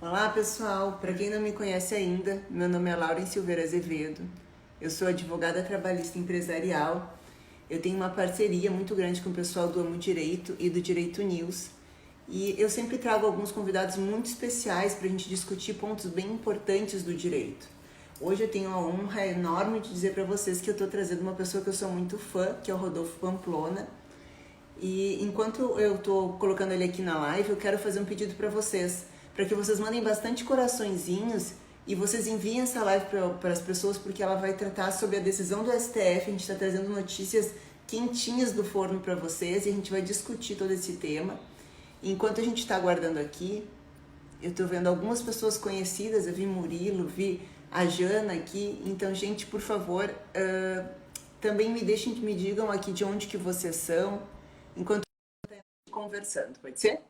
Olá pessoal, para quem não me conhece ainda, meu nome é Lauren Silveira Azevedo, eu sou advogada trabalhista empresarial, eu tenho uma parceria muito grande com o pessoal do Amo Direito e do Direito News e eu sempre trago alguns convidados muito especiais para a gente discutir pontos bem importantes do direito. Hoje eu tenho a honra enorme de dizer para vocês que eu estou trazendo uma pessoa que eu sou muito fã, que é o Rodolfo Pamplona. E enquanto eu estou colocando ele aqui na live, eu quero fazer um pedido para vocês, para que vocês mandem bastante coraçõezinhos e vocês enviem essa live para as pessoas, porque ela vai tratar sobre a decisão do STF. A gente está trazendo notícias quentinhas do forno para vocês e a gente vai discutir todo esse tema. Enquanto a gente está aguardando aqui, eu estou vendo algumas pessoas conhecidas, eu vi Murilo, vi a Jana aqui. Então, gente, por favor, também me deixem que me digam aqui de onde que vocês são, enquanto conversando, pode ser?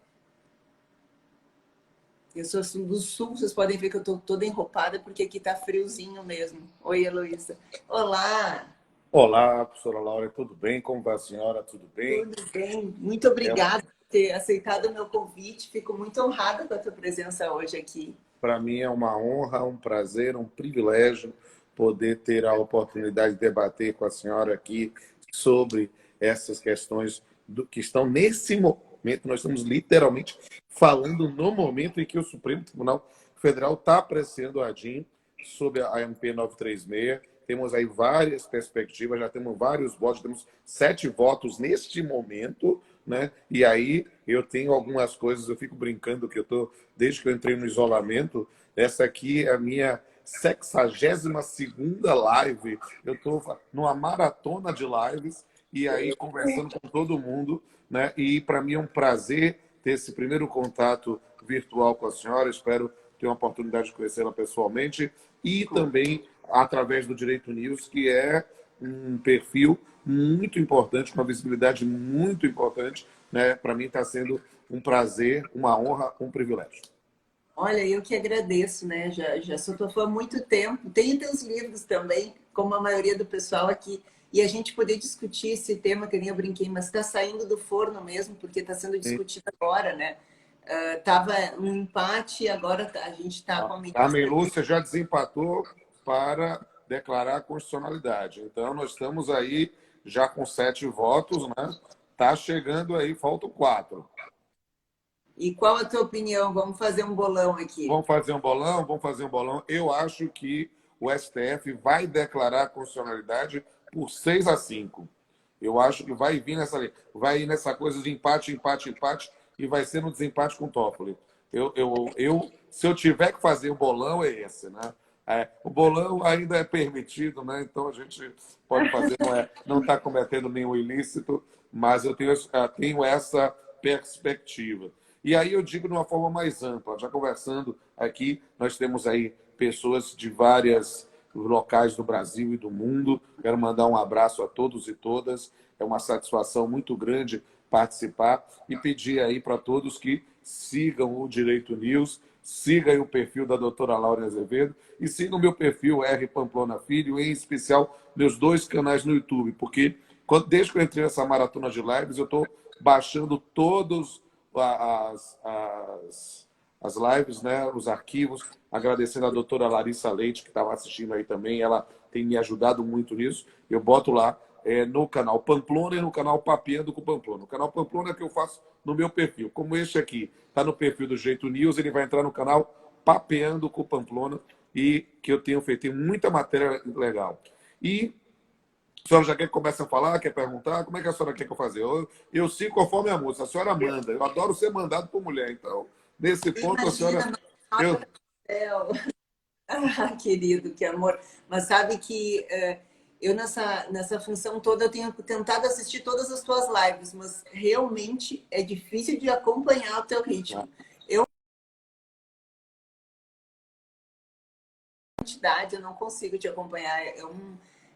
Eu sou assim, do sul, vocês podem ver que eu tô toda enroupada porque aqui tá friozinho mesmo. Oi, Heloísa. Olá, Olá, professora Laura, tudo bem? Como vai a senhora? Tudo bem? tudo bem? Muito obrigada por ter aceitado o meu convite. Fico muito honrada com a tua presença hoje aqui. Para mim é uma honra, um prazer, um privilégio poder ter a oportunidade de debater com a senhora aqui sobre essas questões que estão nesse momento. Nós estamos literalmente falando no momento em que o Supremo Tribunal Federal está apreciando a DIN sobre a MP 936. Temos aí várias perspectivas, já temos vários votos, temos 7 votos neste momento, né? E aí eu tenho algumas coisas, eu fico brincando que eu tô, desde que eu entrei no isolamento, essa aqui é a minha 62ª live. Eu estou numa maratona de lives e aí conversando com todo mundo, né? E para mim é um prazer ter esse primeiro contato virtual com a senhora. Espero ter uma oportunidade de conhecê-la pessoalmente e também através do Direito News, que é um perfil muito importante, uma visibilidade muito importante, né? Para mim está sendo um prazer, uma honra, um privilégio. Olha, eu que agradeço, né? Já sou tua fã há muito tempo. Tenho teus livros também, como a maioria do pessoal aqui. E a gente poder discutir esse tema, que nem eu brinquei, mas está saindo do forno mesmo, porque está sendo discutido agora, né? Tava um empate, agora a gente está com a A medida. Melúcia já desempatou para declarar a constitucionalidade. Então, nós estamos aí já com 7 votos, né? Está chegando aí, faltam 4. E qual a tua opinião? Vamos fazer um bolão aqui. Vamos fazer um bolão? Vamos fazer um bolão. Eu acho que o STF vai declarar a constitucionalidade por 6-5. Eu acho que vai vir vai ir nessa coisa de empate, empate, empate, e vai ser no desempate com o Toffoli. Se eu tiver que fazer o bolão, é esse, né? O bolão ainda é permitido, né? Então a gente pode fazer, não está cometendo nenhum ilícito, mas eu tenho essa perspectiva. E aí eu digo de uma forma mais ampla, já conversando aqui, nós temos aí pessoas de vários locais do Brasil e do mundo. Quero mandar um abraço a todos e todas. É uma satisfação muito grande participar e pedir aí para todos que sigam o Direito News, sigam o perfil da doutora Laura Azevedo e sigam o meu perfil R. Pamplona Filho, em especial meus 2 canais no YouTube, porque desde que eu entrei nessa maratona de lives, eu estou baixando todos as lives, né, os arquivos, agradecendo a doutora Larissa Leite, que estava assistindo aí também, ela tem me ajudado muito nisso. Eu boto lá no canal Pamplona e no canal Papeando com Pamplona. O canal Pamplona é que eu faço no meu perfil. Como este aqui está no perfil do Jeito News, ele vai entrar no canal Papeando com Pamplona, e que eu tenho feito muita matéria legal. E a senhora já quer que comece a falar, quer perguntar? Como é que a senhora quer que eu faça? Eu sigo conforme a moça. A senhora manda. Eu adoro ser mandado por mulher. Então, nesse ponto, a senhora... Imagina, Eu, nossa do céu. Ah, querido, que amor. Mas sabe que eu nessa função toda eu tenho tentado assistir todas as tuas lives, mas realmente é difícil de acompanhar o teu ritmo. Eu, quantidade, eu não consigo te acompanhar.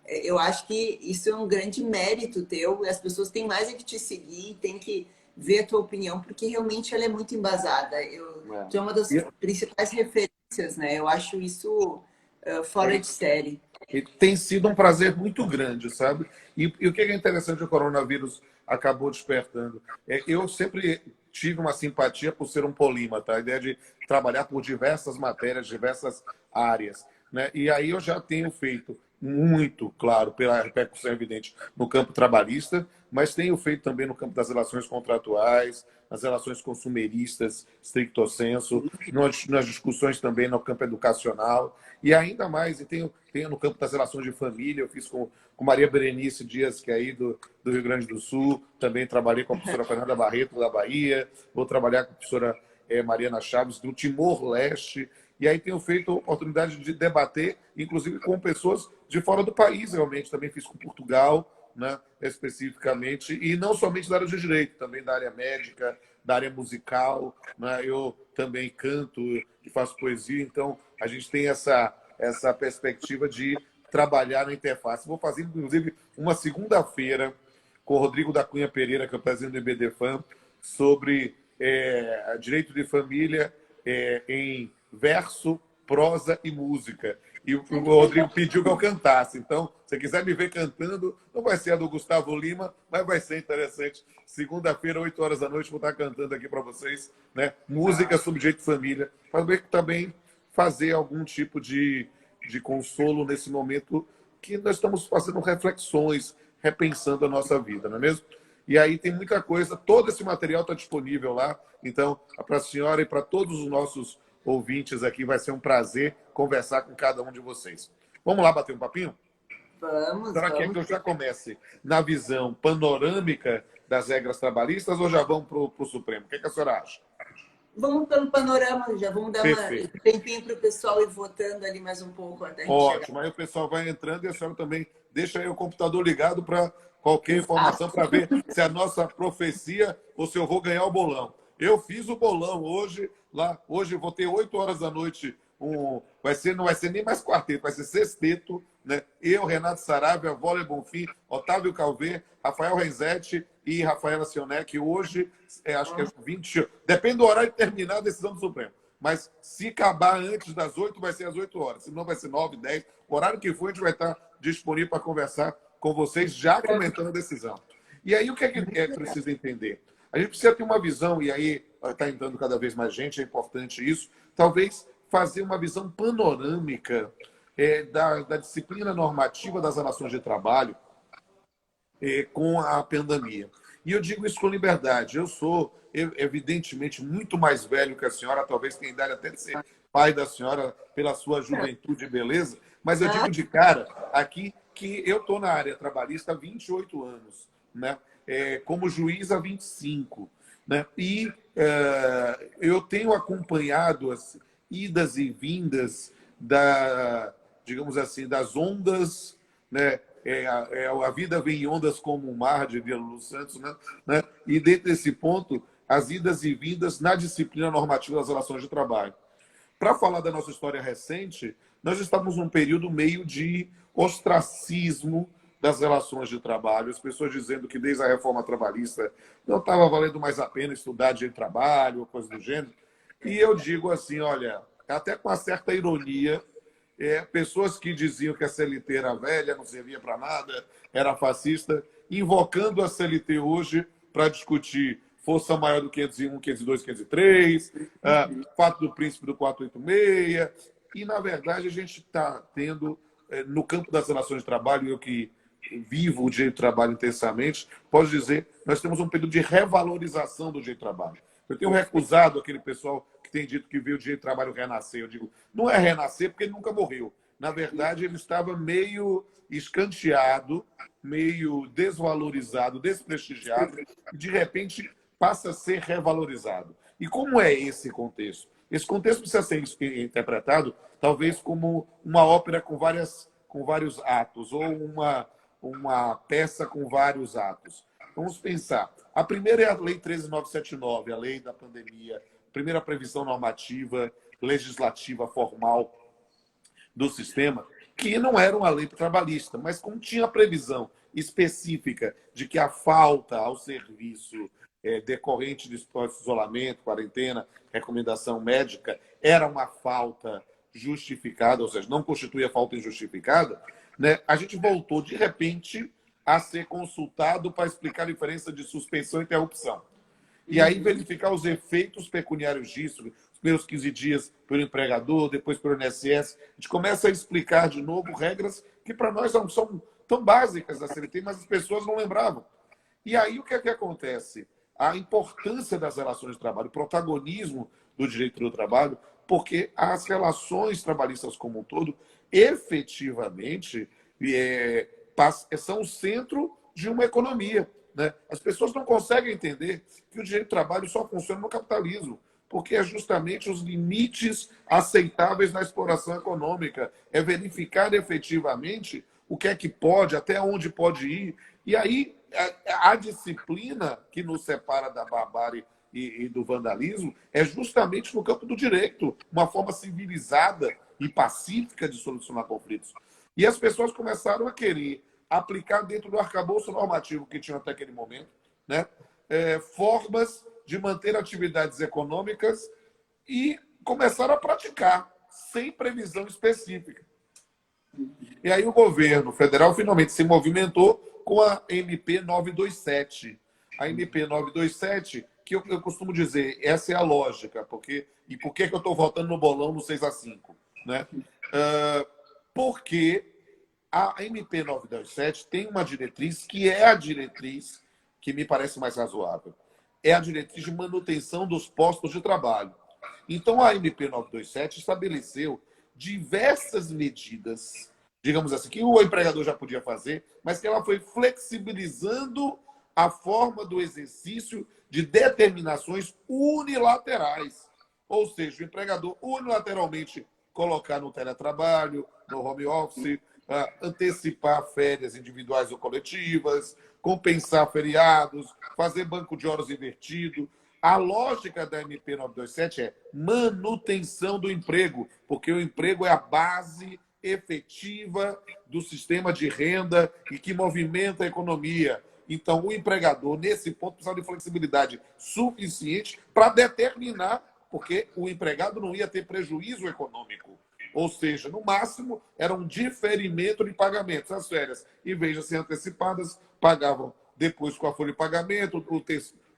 Eu acho que isso é um grande mérito teu. As pessoas têm mais é que te seguir, têm que ver a tua opinião, porque realmente ela é muito embasada. Tu é uma das e, principais referências, né? Eu acho isso fora de série. e tem sido um prazer muito grande, sabe? E o que é interessante, o coronavírus acabou despertando. Eu sempre tive uma simpatia por ser um polímata, a ideia de trabalhar por diversas matérias, diversas áreas, né? E aí eu já tenho feito muito, claro, pela repercussão evidente no campo trabalhista, mas tenho feito também no campo das relações contratuais, nas relações consumeristas, stricto sensu, nas discussões também no campo educacional, e ainda mais, e tenho no campo das relações de família, eu fiz com Maria Berenice Dias, que é aí do Rio Grande do Sul, também trabalhei com a professora Fernanda Barreto, da Bahia, vou trabalhar com a professora Mariana Chaves, do Timor-Leste, e aí tenho feito a oportunidade de debater, inclusive com pessoas de fora do país, realmente. Também fiz com Portugal, né, especificamente, e não somente da área de direito, também da área médica, da área musical. Né? Eu também canto e faço poesia, então a gente tem essa perspectiva de trabalhar na interface. Vou fazer, inclusive, uma segunda-feira com o Rodrigo da Cunha Pereira, que é o presidente do IBDFAM, sobre direito de família em verso, prosa e música. E o Rodrigo pediu que eu cantasse. Então, se você quiser me ver cantando, não vai ser a do Gustavo Lima, mas vai ser interessante. Segunda-feira, 8 horas da noite, vou estar cantando aqui para vocês, né? Música sobre direito de família, para também fazer algum tipo de consolo nesse momento que nós estamos fazendo reflexões, repensando a nossa vida, não é mesmo? E aí tem muita coisa, todo esse material está disponível lá. Então, para a senhora e para todos os nossos ouvintes aqui, vai ser um prazer conversar com cada um de vocês. Vamos lá bater um papinho? Vamos, Será que é vamos. que eu já comece na visão panorâmica das regras trabalhistas ou já vamos para o Supremo? O que a senhora acha? Vamos pelo panorama, já vamos dar Perfeito. um tempinho para o pessoal ir votando ali mais um pouco até a gente chegar. Ótimo, aí o pessoal vai entrando e a senhora também deixa aí o computador ligado para qualquer informação, para ver se a nossa profecia ou se eu vou ganhar o bolão. Eu fiz o bolão hoje, hoje eu vou ter 8 horas da noite, não vai ser nem mais quarteto, vai ser sexteto, né? Eu, Renato Saravia, Vôlei Bonfim, Otávio Calvê, Rafael Renzetti e Rafaela Sionec. Hoje, acho que é 20, depende do horário de terminar a decisão do Supremo. Mas se acabar antes das 8, vai ser às 8 horas. Se não, vai ser 9, 10. O horário que for, a gente vai estar disponível para conversar com vocês, já comentando a decisão. E aí, o que é preciso entender? A gente precisa ter uma visão, e aí está entrando cada vez mais gente, é importante isso, talvez fazer uma visão panorâmica da disciplina normativa das relações de trabalho com a pandemia. E eu digo isso com liberdade. Eu sou, evidentemente, muito mais velho que a senhora, talvez tenha idade até de ser pai da senhora pela sua juventude e beleza, mas eu digo de cara aqui que eu estou na área trabalhista há 28 anos, né? Como juiz há 25. Né? E eu tenho acompanhado as idas e vindas digamos assim, das ondas, né? A vida vem em ondas como o mar, diria Lulu Santos, né? E dentro desse ponto, as idas e vindas na disciplina normativa das relações de trabalho. Para falar da nossa história recente, nós estamos num período meio de ostracismo das relações de trabalho, as pessoas dizendo que desde a reforma trabalhista não estava valendo mais a pena estudar direito de trabalho, ou coisa do gênero. E eu digo assim, olha, até com uma certa ironia, pessoas que diziam que a CLT era velha, não servia para nada, era fascista, invocando a CLT hoje para discutir força maior do 501, 502, 503, fato do príncipe do 486. E, na verdade, a gente está tendo, no campo das relações de trabalho, eu que vivo o direito de trabalho intensamente, posso dizer, nós temos um período de revalorização do direito de trabalho. Eu tenho recusado aquele pessoal que tem dito que viu o direito de trabalho renascer. Eu digo, não é renascer porque ele nunca morreu. Na verdade, ele estava meio escanteado, meio desvalorizado, desprestigiado, e de repente passa a ser revalorizado. E como é esse contexto? Esse contexto precisa ser interpretado talvez como uma ópera com vários atos, ou uma peça com vários atos. Vamos pensar. A primeira é a Lei 13.979, a lei da pandemia, a primeira previsão normativa, legislativa, formal do sistema, que não era uma lei trabalhista, mas como tinha a previsão específica de que a falta ao serviço decorrente de isolamento, quarentena, recomendação médica, era uma falta justificada, ou seja, não constituía falta injustificada, né? A gente voltou, de repente, a ser consultado para explicar a diferença de suspensão e interrupção. E aí verificar os efeitos pecuniários disso, os primeiros 15 dias pelo empregador, depois pelo INSS. A gente começa a explicar de novo regras que para nós não são tão básicas da CLT, mas as pessoas não lembravam. E aí o que é que acontece? A importância das relações de trabalho, o protagonismo do direito do trabalho, porque as relações trabalhistas como um todo, efetivamente, são o centro de uma economia. Né? As pessoas não conseguem entender que o direito do trabalho só funciona no capitalismo, porque é justamente os limites aceitáveis na exploração econômica, é verificar efetivamente o que é que pode, até onde pode ir. E aí, a disciplina que nos separa da barbárie e do vandalismo é justamente no campo do direito, uma forma civilizada e pacífica de solucionar conflitos. E as pessoas começaram a querer aplicar dentro do arcabouço normativo que tinha até aquele momento, né? Formas de manter atividades econômicas e começaram a praticar, sem previsão específica. E aí o governo federal finalmente se movimentou com a MP 927. A MP 927, que eu costumo dizer, essa é a lógica, e por que eu estou votando no bolão no 6-5? Né? Porque a MP 927 tem uma diretriz que é a diretriz que me parece mais razoável. É a diretriz de manutenção dos postos de trabalho. Então, a MP 927 estabeleceu diversas medidas, digamos assim, que o empregador já podia fazer, mas que ela foi flexibilizando a forma do exercício de determinações unilaterais. Ou seja, o empregador unilateralmente colocar no teletrabalho, no home office, antecipar férias individuais ou coletivas, compensar feriados, fazer banco de horas invertido. A lógica da MP 927 é manutenção do emprego, porque o emprego é a base efetiva do sistema de renda e que movimenta a economia. Então, o empregador, nesse ponto, precisa de flexibilidade suficiente para determinar, porque o empregado não ia ter prejuízo econômico. Ou seja, no máximo, era um diferimento de pagamentos. As férias, em vez de ser antecipadas, pagavam depois com a folha de pagamento,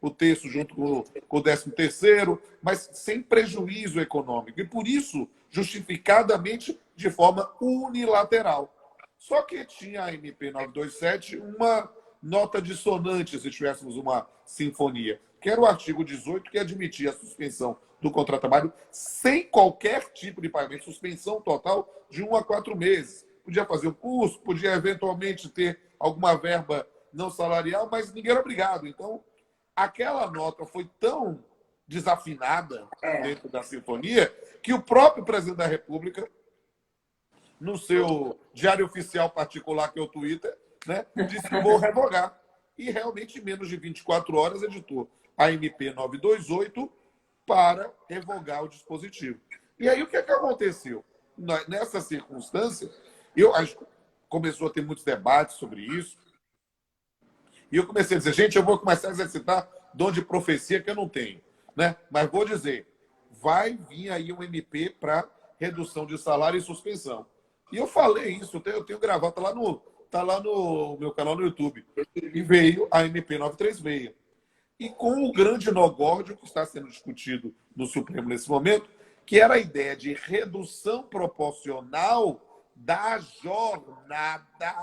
o terço junto com o 13º, mas sem prejuízo econômico. E, por isso, justificadamente, de forma unilateral. Só que tinha a MP 927 uma nota dissonante, se tivéssemos uma sinfonia, que era o artigo 18, que admitia a suspensão do contrato de trabalho sem qualquer tipo de pagamento, suspensão total de 1 a 4 meses. Podia fazer o curso, podia eventualmente ter alguma verba não salarial, mas ninguém era obrigado. Então, aquela nota foi tão desafinada dentro da sinfonia que o próprio presidente da República, no seu diário oficial particular, que é o Twitter, né, disse que vou revogar. E realmente, em menos de 24 horas, editou a MP 928 para revogar o dispositivo. E aí, o que é que aconteceu? Nessa circunstância, acho que começou a ter muitos debates sobre isso, e eu comecei a dizer, gente, eu vou começar a exercitar dom de profecia que eu não tenho. Né? Mas vou dizer, vai vir aí um MP para redução de salário e suspensão. E eu falei isso, eu tenho gravado, tá lá no meu canal no YouTube. E veio a MP 936. E com o grande nogórdio que está sendo discutido no Supremo nesse momento, que era a ideia de redução proporcional da jornada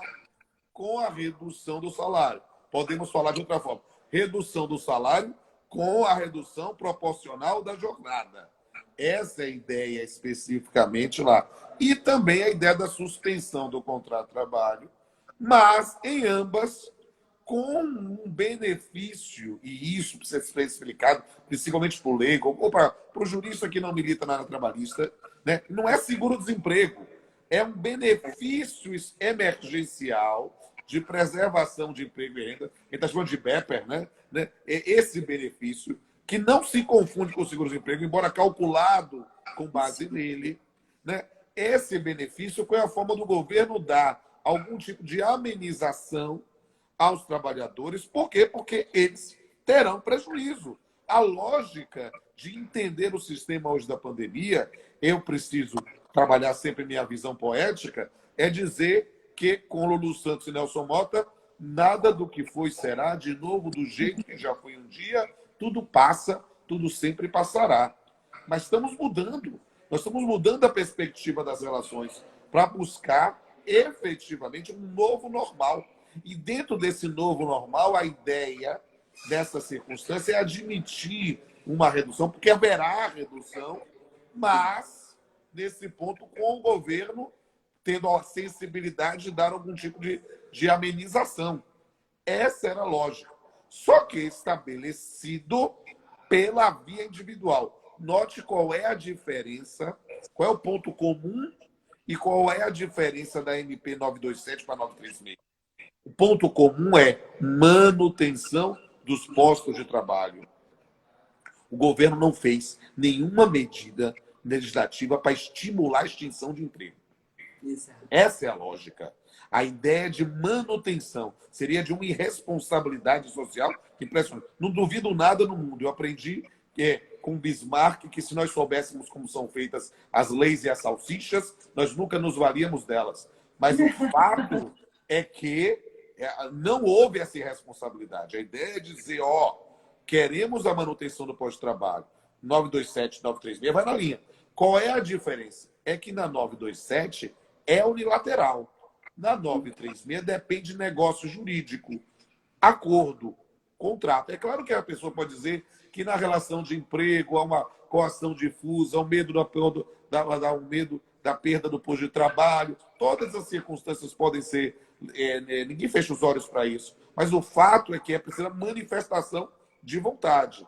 com a redução do salário. Podemos falar de outra forma. Redução do salário com a redução proporcional da jornada. Essa é a ideia especificamente lá. E também a ideia da suspensão do contrato de trabalho, mas em ambas com um benefício, e isso precisa ser explicado, principalmente para o leigo, ou para o jurista que não milita na área trabalhista, né? Não é seguro-desemprego, é um benefício emergencial de preservação de emprego e renda. A gente está chamando de BEPER, né? Esse benefício, que não se confunde com o seguro-desemprego, embora calculado com base nele, né? Esse benefício foi a forma do governo dar algum tipo de amenização aos trabalhadores. Por quê? Porque eles terão prejuízo. A lógica de entender o sistema hoje da pandemia, eu preciso trabalhar sempre minha visão poética, é dizer que, com Lulu Santos e Nelson Mota, nada do que foi será de novo do jeito que já foi um dia, tudo passa, tudo sempre passará. Mas estamos mudando. Nós estamos mudando a perspectiva das relações para buscar efetivamente um novo normal. E dentro desse novo normal, a ideia dessa circunstância é admitir uma redução, porque haverá redução, mas, nesse ponto, com o governo tendo a sensibilidade de dar algum tipo de amenização. Essa era a lógica. Só que estabelecido pela via individual. Note qual é a diferença, qual é o ponto comum e qual é a diferença da MP 927 para 936. O ponto comum é manutenção dos postos de trabalho. O governo não fez nenhuma medida legislativa para estimular a extinção de emprego. Exato. Essa é a lógica. A ideia de manutenção seria de uma irresponsabilidade social impressionante. Não duvido nada no mundo. Eu aprendi com Bismarck que se nós soubéssemos como são feitas as leis e as salsichas, nós nunca nos valíamos delas. Mas o fato é que não houve essa irresponsabilidade. A ideia é dizer, queremos a manutenção do pós-trabalho. 927, 936 vai na linha. Qual é a diferença? É que na 927 é unilateral. Na 936 depende de negócio jurídico, acordo, contrato. É claro que a pessoa pode dizer que na relação de emprego há uma coação difusa, há um medo da perda do posto de trabalho. Todas as circunstâncias podem ser... ninguém fecha os olhos para isso. Mas o fato é que é preciso manifestação de vontade.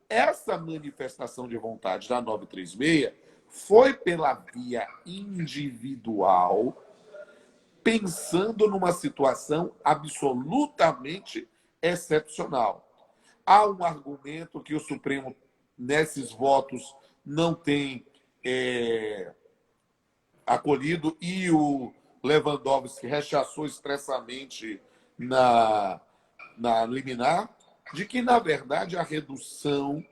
Essa manifestação de vontade da 936 foi pela via individual, pensando numa situação absolutamente excepcional. Há um argumento que o Supremo, nesses votos, não tem acolhido, e o Lewandowski rechaçou expressamente na liminar, de que, na verdade, a redução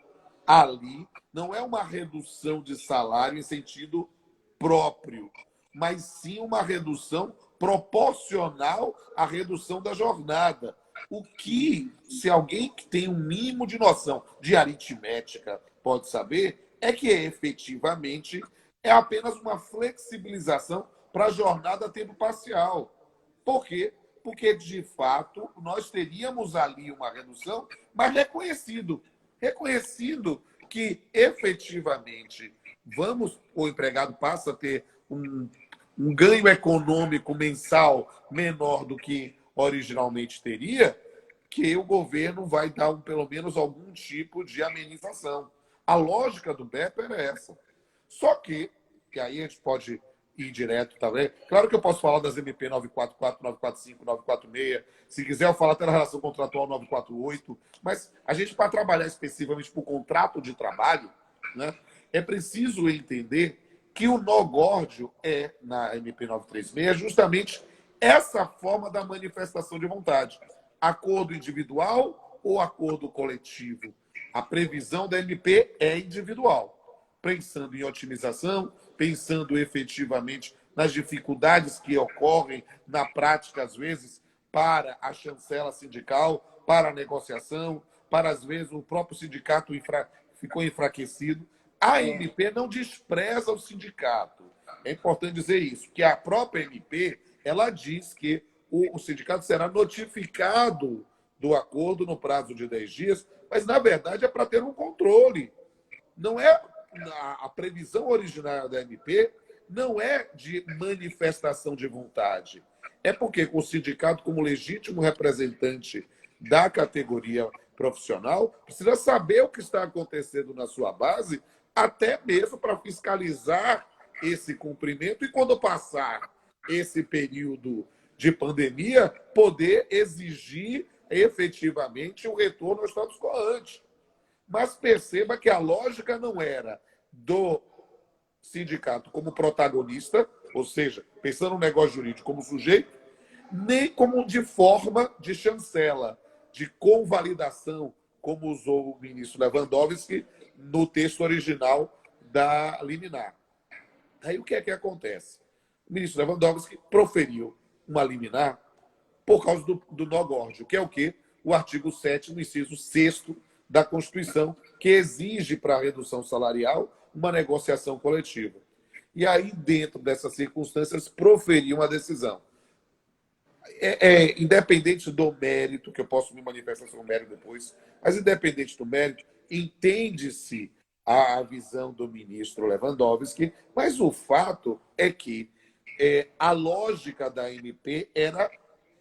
ali não é uma redução de salário em sentido próprio, mas sim uma redução proporcional à redução da jornada. O que, se alguém que tem um mínimo de noção de aritmética pode saber, é que efetivamente é apenas uma flexibilização para a jornada a tempo parcial. Por quê? Porque, de fato, nós teríamos ali uma redução, mas reconhecido que, efetivamente, o empregado passa a ter um ganho econômico mensal menor do que originalmente teria, que o governo vai dar pelo menos algum tipo de amenização. A lógica do BEP era essa. Só que aí a gente pode ir direto também. Claro que eu posso falar das MP 944, 945, 946. Se quiser, eu falo até da relação contratual 948. Mas a gente, para trabalhar especificamente para o contrato de trabalho, né, é preciso entender que o nó górdio na MP 936, justamente essa forma da manifestação de vontade. Acordo individual ou acordo coletivo? A previsão da MP é individual, pensando em otimização, pensando efetivamente nas dificuldades que ocorrem na prática, às vezes, para a chancela sindical, para a negociação, para, às vezes, o próprio sindicato ficou enfraquecido. A MP não despreza o sindicato. É importante dizer isso, que a própria MP ela diz que o sindicato será notificado do acordo no prazo de 10 dias, mas, na verdade, é para ter um controle. Não é a previsão originária da MP não é de manifestação de vontade. É porque o sindicato, como legítimo representante da categoria profissional, precisa saber o que está acontecendo na sua base, até mesmo para fiscalizar esse cumprimento e, quando passar esse período de pandemia, poder exigir efetivamente o retorno ao status quo ante. Mas perceba que a lógica não era do sindicato como protagonista, ou seja, pensando no negócio jurídico como sujeito, nem como de forma de chancela, de convalidação, como usou o ministro Lewandowski no texto original da liminar. Aí o que é que acontece? O ministro Lewandowski proferiu uma liminar por causa do nó górdio, que é o quê? O artigo 7º, inciso 6º da Constituição, que exige para a redução salarial uma negociação coletiva. E aí, dentro dessas circunstâncias, proferiu uma decisão. Independente do mérito, que eu posso me manifestar sobre o mérito depois, mas independente do mérito, entende-se a visão do ministro Lewandowski, mas o fato é que a lógica da MP era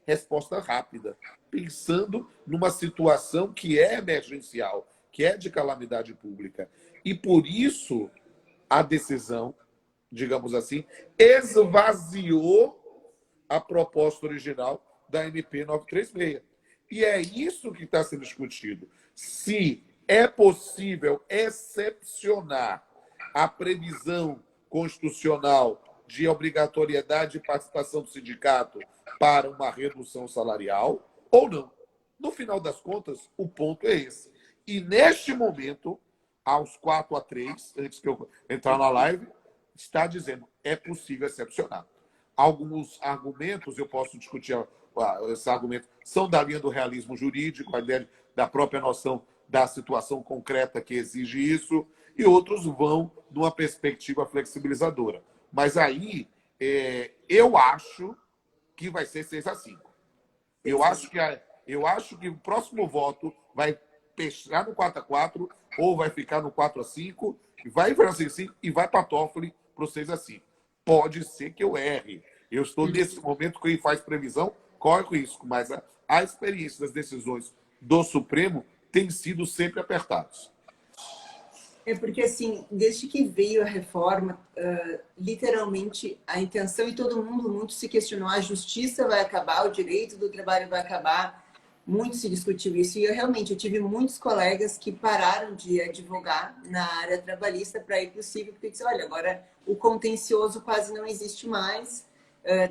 resposta rápida, pensando numa situação que é emergencial, que é de calamidade pública. E por isso a decisão, digamos assim, esvaziou a proposta original da MP 936. E é isso que está sendo discutido. Se é possível excepcionar a previsão constitucional de obrigatoriedade de participação do sindicato para uma redução salarial ou não. No final das contas, o ponto é esse. E neste momento, aos 4-3, antes que eu entrar na live, está dizendo é possível excepcionar. Alguns argumentos, eu posso discutir esses argumentos, são da linha do realismo jurídico, a ideia da própria noção da situação concreta que exige isso, e outros vão numa perspectiva flexibilizadora. Mas aí, eu acho que vai ser 6-5. Eu acho que o próximo voto vai fechar no 4-4 ou vai ficar no 4-5, vai para 6-5 e vai para Toffoli para o 6-5. Pode ser que eu erre. Eu estou nesse momento, quem faz previsão corre o risco, mas a experiência das decisões do Supremo tem sido sempre apertadas. É porque, assim, desde que veio a reforma, literalmente a intenção, e todo mundo muito se questionou, a justiça vai acabar, o direito do trabalho vai acabar, muito se discutiu isso. E eu tive muitos colegas que pararam de advogar na área trabalhista para ir para o civil, porque disseram, olha, agora o contencioso quase não existe mais,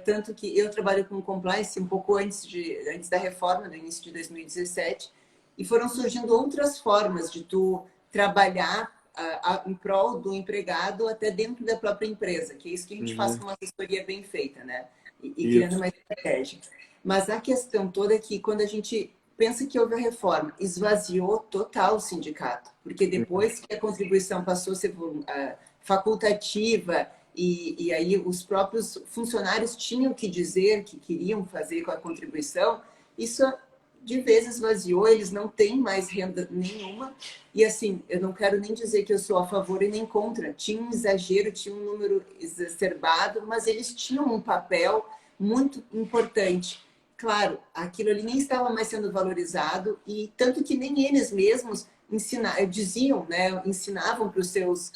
tanto que eu trabalho com compliance um pouco antes da reforma, no início de 2017, e foram surgindo outras formas de tu trabalhar em prol do empregado até dentro da própria empresa, que é isso que a gente faz com uma assessoria bem feita, né? E criando uma estratégia. Mas a questão toda é que quando a gente pensa que houve a reforma, esvaziou total o sindicato, porque depois que a contribuição passou a ser facultativa e aí os próprios funcionários tinham que dizer que queriam fazer com a contribuição, isso de vez esvaziou, eles não têm mais renda nenhuma. E assim, eu não quero nem dizer que eu sou a favor e nem contra. Tinha um exagero, tinha um número exacerbado, mas eles tinham um papel muito importante. Claro, aquilo ali nem estava mais sendo valorizado, e tanto que nem eles mesmos diziam, né, ensinavam para os seus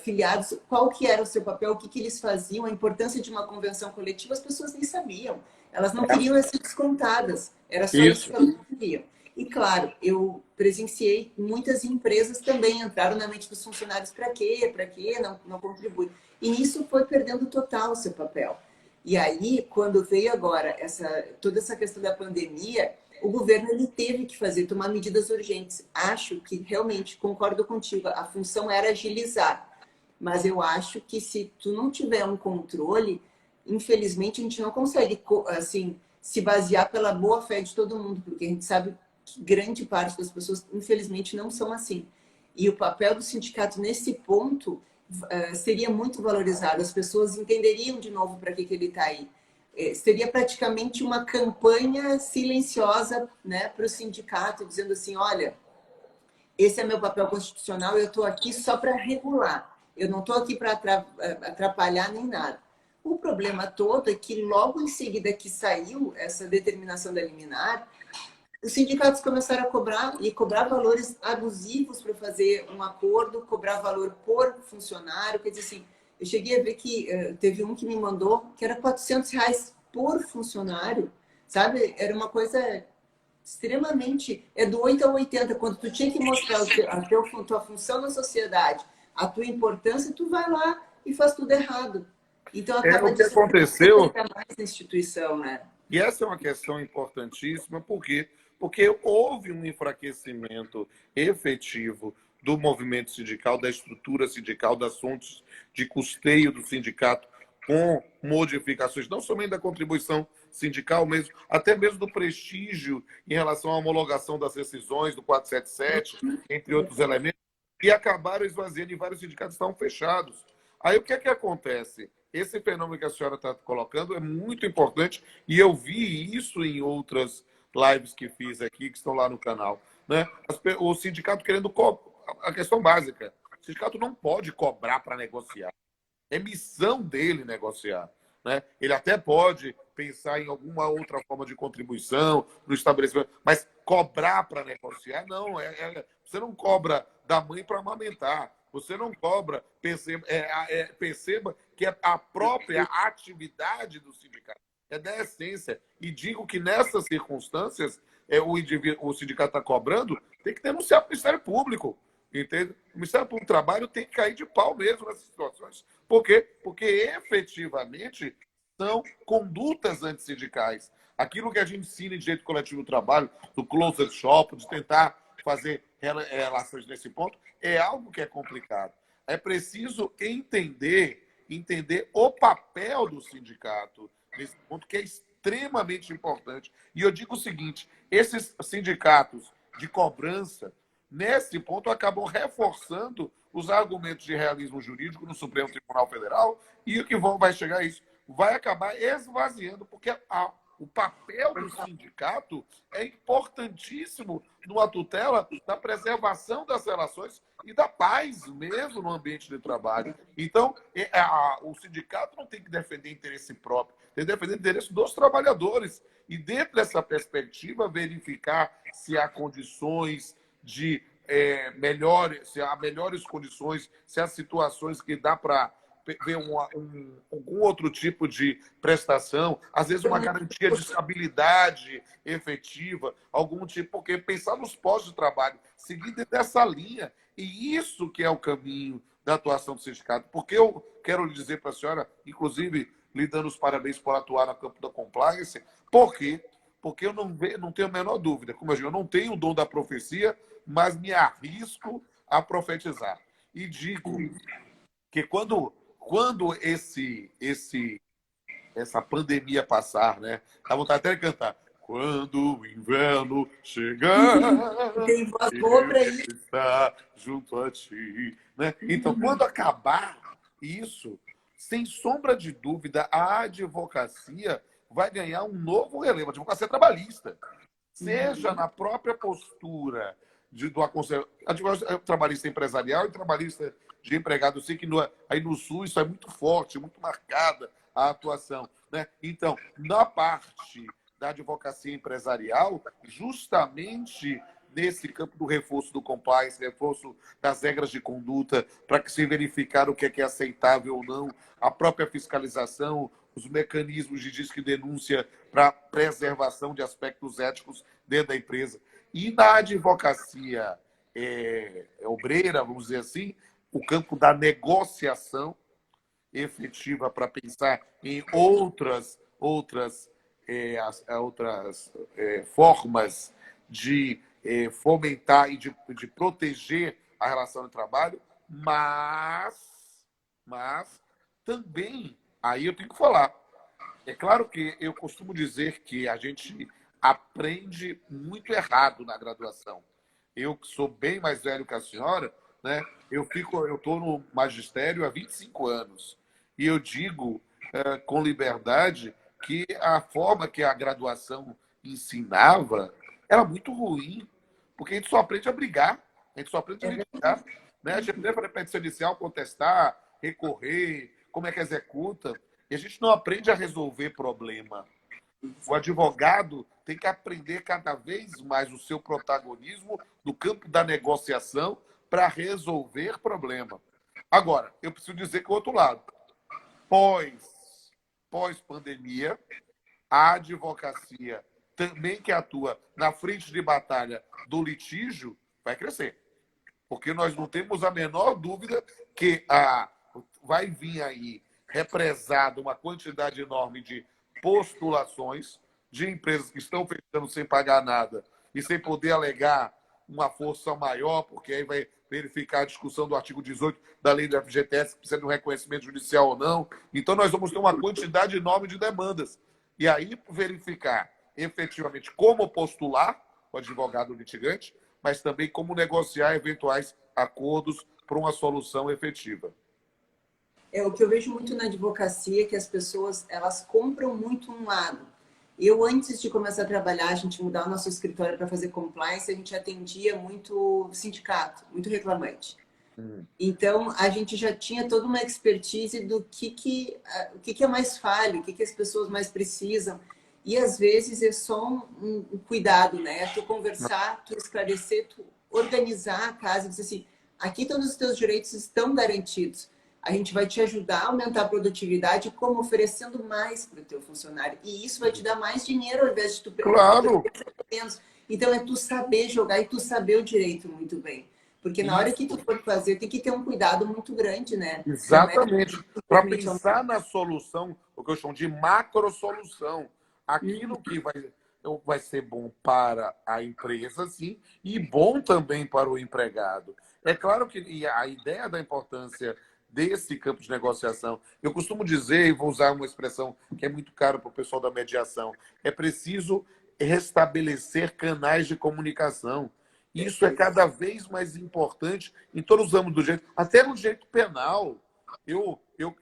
filiados qual que era o seu papel, o que eles faziam, a importância de uma convenção coletiva, as pessoas nem sabiam. Elas não queriam ser descontadas. Era só isso que elas não queriam. E, claro, eu presenciei muitas empresas também entraram na mente dos funcionários para quê? Para quê? Não contribui. E nisso foi perdendo total o seu papel. E aí, quando veio agora toda essa questão da pandemia, o governo ele teve que tomar medidas urgentes. Acho que, realmente, concordo contigo, a função era agilizar. Mas eu acho que se tu não tiver um controle, infelizmente, a gente não consegue, assim, se basear pela boa-fé de todo mundo, porque a gente sabe que grande parte das pessoas, infelizmente, não são assim. E o papel do sindicato nesse ponto seria muito valorizado. As pessoas entenderiam de novo para que ele está aí. Seria praticamente uma campanha silenciosa, né, para o sindicato, dizendo assim, olha, esse é meu papel constitucional, eu estou aqui só para regular. Eu não estou aqui para atrapalhar nem nada. O problema todo é que logo em seguida que saiu essa determinação da liminar, os sindicatos começaram a cobrar valores abusivos para fazer um acordo, cobrar valor por funcionário. Quer dizer assim, eu cheguei a ver que teve um que me mandou que era R$ 400 por funcionário, sabe? Era uma coisa extremamente... É do 8 ao 80. Quando tu tinha que mostrar a tua função na sociedade, a tua importância, tu vai lá e faz tudo errado. Então, acaba o que aconteceu mais na instituição, né? E essa é uma questão importantíssima, por quê? Porque houve um enfraquecimento efetivo do movimento sindical, da estrutura sindical, das fontes de custeio do sindicato com modificações, não somente da contribuição sindical mesmo, até mesmo do prestígio em relação à homologação das decisões do 477, entre outros elementos, e acabaram esvaziando e vários sindicatos estavam fechados. Aí o que é que acontece? Esse fenômeno que a senhora está colocando é muito importante e eu vi isso em outras lives que fiz aqui, que estão lá no canal. Né? O sindicato querendo... A questão básica, o sindicato não pode cobrar para negociar. É missão dele negociar. Né? Ele até pode pensar em alguma outra forma de contribuição no estabelecimento, mas cobrar para negociar, não. Você não cobra da mãe para amamentar. Você não cobra. Perceba que é a própria atividade do sindicato. É da essência. E digo que nessas circunstâncias, o sindicato está cobrando, tem que denunciar para o Ministério Público. Entende? O Ministério Público do Trabalho tem que cair de pau mesmo nessas situações. Por quê? Porque efetivamente são condutas antissindicais. Aquilo que a gente ensina em direito coletivo do trabalho, do closed shop, de tentar fazer relações nesse ponto, é algo que é complicado. É preciso entender o papel do sindicato nesse ponto, que é extremamente importante. E eu digo o seguinte, esses sindicatos de cobrança, nesse ponto, acabam reforçando os argumentos de realismo jurídico no Supremo Tribunal Federal e o que vai chegar a isso? Vai acabar esvaziando, porque o papel do sindicato é importantíssimo numa tutela da preservação das relações e da paz mesmo no ambiente de trabalho. Então, o sindicato não tem que defender interesse próprio, tem que defender o interesse dos trabalhadores. E dentro dessa perspectiva, verificar se há condições de se há melhores condições, se há situações que dá para ver algum outro tipo de prestação, às vezes uma garantia de estabilidade efetiva, algum tipo, porque pensar nos postos de trabalho, seguir dessa linha, e isso que é o caminho da atuação do sindicato, porque eu quero lhe dizer para a senhora, inclusive lhe dando os parabéns por atuar no campo da compliance, por quê? Porque eu não tenho a menor dúvida, como eu digo, eu não tenho o dom da profecia, mas me arrisco a profetizar. E digo que quando essa pandemia passar, né? Dá vontade até de cantar. Quando o inverno chegar, Tem voz boa para isso. está junto a ti. Né? Então, quando acabar isso, sem sombra de dúvida, a advocacia vai ganhar um novo relevo, a advocacia trabalhista. Seja na própria postura do aconselhamento, trabalhista empresarial e trabalhista de empregado. Eu sei que aí no Sul isso é muito forte, muito marcada a atuação. Né? Então, na parte da advocacia empresarial, justamente nesse campo do reforço do compliance, reforço das regras de conduta, para que se verificar o que é aceitável ou não, a própria fiscalização, os mecanismos de disque denúncia para preservação de aspectos éticos dentro da empresa. E na advocacia obreira, vamos dizer assim, o campo da negociação efetiva para pensar em outras formas de fomentar e de proteger a relação de trabalho, mas também, aí eu tenho que falar, é claro que eu costumo dizer que a gente aprende muito errado na graduação. Eu que sou bem mais velho que a senhora, né? Eu estou no magistério há 25 anos. E eu digo com liberdade que a forma que a graduação ensinava era muito ruim, porque a gente só aprende a brigar, a gente só aprende a litigar. Né? A gente aprende para a petição inicial contestar, recorrer, como é que executa, e a gente não aprende a resolver problema. O advogado tem que aprender cada vez mais o seu protagonismo no campo da negociação para resolver problema. Agora, eu preciso dizer que o outro lado, pós-pandemia, a advocacia também que atua na frente de batalha do litígio vai crescer. Porque nós não temos a menor dúvida que vai vir aí represada uma quantidade enorme de postulações de empresas que estão fechando sem pagar nada e sem poder alegar uma força maior, porque aí vai verificar a discussão do artigo 18 da lei do FGTS, que precisa de um reconhecimento judicial ou não. Então, nós vamos ter uma quantidade enorme de demandas. E aí, verificar efetivamente como postular o advogado litigante, mas também como negociar eventuais acordos para uma solução efetiva. É o que eu vejo muito na advocacia, que as pessoas elas compram muito um lado. Eu, antes de começar a trabalhar, a gente mudar o nosso escritório para fazer compliance, a gente atendia muito sindicato, muito reclamante. Então, a gente já tinha toda uma expertise do o que é mais falho, o que as pessoas mais precisam. E, às vezes, é só um cuidado, né? Tu conversar, tu esclarecer, tu organizar a casa e dizer assim, aqui todos os teus direitos estão garantidos. A gente vai te ajudar a aumentar a produtividade como oferecendo mais para o teu funcionário. E isso vai te dar mais dinheiro ao invés de tu Claro! menos. Então, é tu saber jogar e tu saber o direito muito bem. Porque na hora que tu for fazer, tem que ter um cuidado muito grande, né? Exatamente. Para pensar na solução, o que eu chamo de macro-solução. Aquilo que vai ser bom para a empresa, sim, e bom também para o empregado. É claro que a ideia da importância desse campo de negociação, eu costumo dizer, e vou usar uma expressão que é muito cara para o pessoal da mediação, é preciso restabelecer canais de comunicação. Isso é cada vez mais importante em todos os âmbitos do direito, até no direito penal.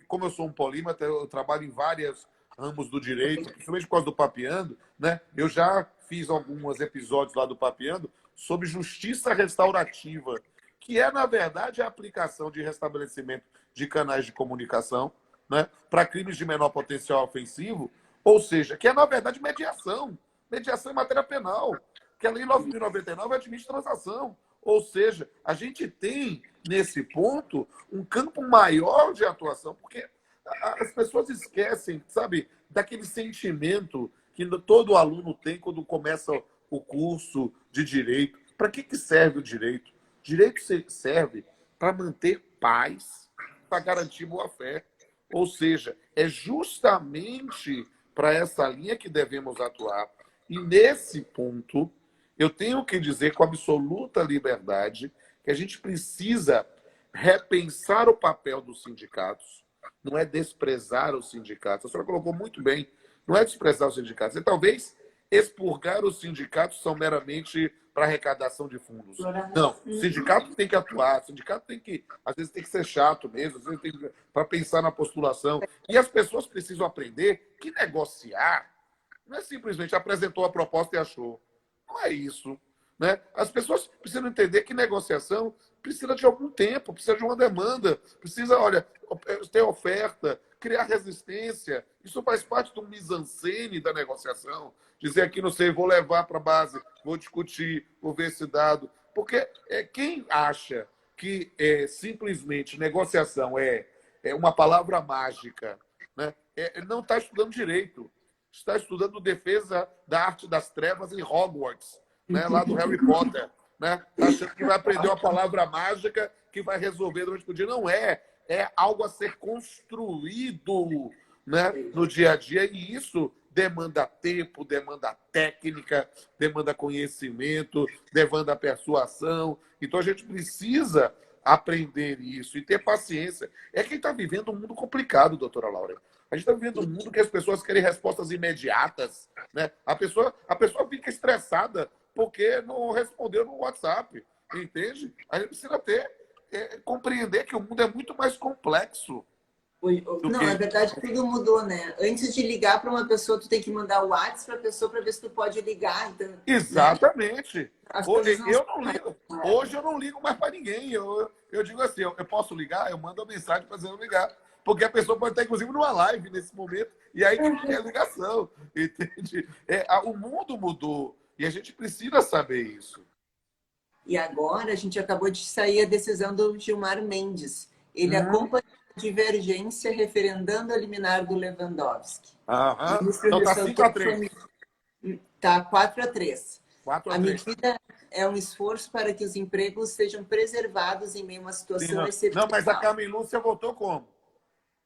Como eu sou um polímata, eu trabalho em vários ramos do direito, principalmente por causa do Papeando, né? Eu já fiz alguns episódios lá do Papeando sobre justiça restaurativa, que é, na verdade, a aplicação de restabelecimento de canais de comunicação, né, para crimes de menor potencial ofensivo, ou seja, que é, na verdade, mediação. Mediação em matéria penal, que a Lei 9.099 admite transação. Ou seja, a gente tem, nesse ponto, um campo maior de atuação, porque as pessoas esquecem, sabe, daquele sentimento que todo aluno tem quando começa o curso de direito. Para que serve o direito? Direito serve para manter paz, para garantir boa-fé. Ou seja, é justamente para essa linha que devemos atuar. E nesse ponto, eu tenho que dizer com absoluta liberdade que a gente precisa repensar o papel dos sindicatos. Não é desprezar os sindicatos. A senhora colocou muito bem. Não é desprezar os sindicatos. É talvez expurgar os sindicatos são meramente para arrecadação de fundos. Não, o sindicato tem que atuar, o sindicato tem que, às vezes, tem que ser chato mesmo, às vezes tem que, para pensar na postulação. E as pessoas precisam aprender que negociar não é simplesmente apresentou a proposta e achou. Não é isso. Né? As pessoas precisam entender que negociação precisa de algum tempo, precisa de uma demanda, precisa, olha, ter oferta, criar resistência. Isso faz parte do mise-en-scène da negociação. Dizer aqui, não sei, vou levar para a base, vou discutir, vou ver esse dado. Porque quem acha que simplesmente negociação é uma palavra mágica, né? Não está estudando direito. Está estudando defesa da arte das trevas em Hogwarts, né? Lá do Harry Potter. Né? Tá achando que vai aprender uma palavra mágica que vai resolver durante o dia. Não é. É algo a ser construído, né, no dia a dia, e isso demanda tempo, demanda técnica, demanda conhecimento, demanda persuasão. Então a gente precisa aprender isso e ter paciência. É quem está vivendo um mundo complicado, doutora Laura. A gente está vivendo um mundo que as pessoas querem respostas imediatas. Né? A pessoa fica estressada porque não respondeu no WhatsApp. Entende? A gente precisa compreender que o mundo é muito mais complexo. Não, é verdade, tudo mudou, né? Antes de ligar para uma pessoa, tu tem que mandar o WhatsApp para a pessoa para ver se tu pode ligar. Então, exatamente. Né? Hoje eu não ligo mais para ninguém. Eu digo assim, eu posso ligar, eu mando a mensagem para eu ligar. Porque a pessoa pode estar, inclusive, numa live nesse momento, e aí não quer ligação. Entende? O mundo mudou. E a gente precisa saber isso. E agora a gente acabou de sair a decisão do Gilmar Mendes. Ele acompanhou a divergência referendando a liminar do Lewandowski. Então está 5-3. Está 4-3. 4-3. A medida é um esforço para que os empregos sejam preservados em meio a uma situação excepcional. Não, mas a Carmen Lúcia votou como?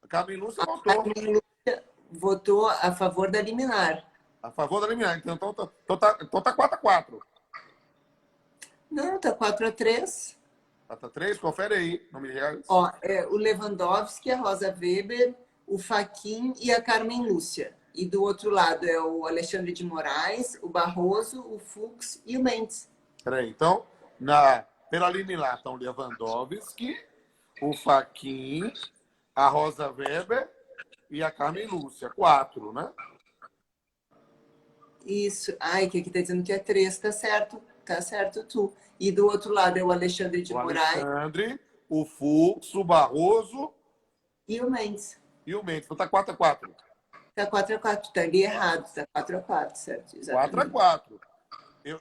A Carmen Lúcia votou. A Carmen Lúcia votou a favor da liminar. A favor da liminar. Então tá 4-4. Não, tá 4-3. Tá 3? Confere aí, não me reais. Ó, o Lewandowski, a Rosa Weber, o Faquin e a Carmen Lúcia. E do outro lado é o Alexandre de Moraes, o Barroso, o Fux e o Mendes. Peraí, então, pela liminar estão Lewandowski, o Faquin, a Rosa Weber e a Carmen Lúcia. 4, né? Isso. Ai, que aqui tá dizendo que é 3, tá certo tu. E do outro lado é o Alexandre de O Moraes Alexandre, o Fux, o Barroso e o Mendes. e o Mendes. Então tá 4-4. Tá 4-4, tá ali errado, tá 4-4, certo? Exatamente. 4-4.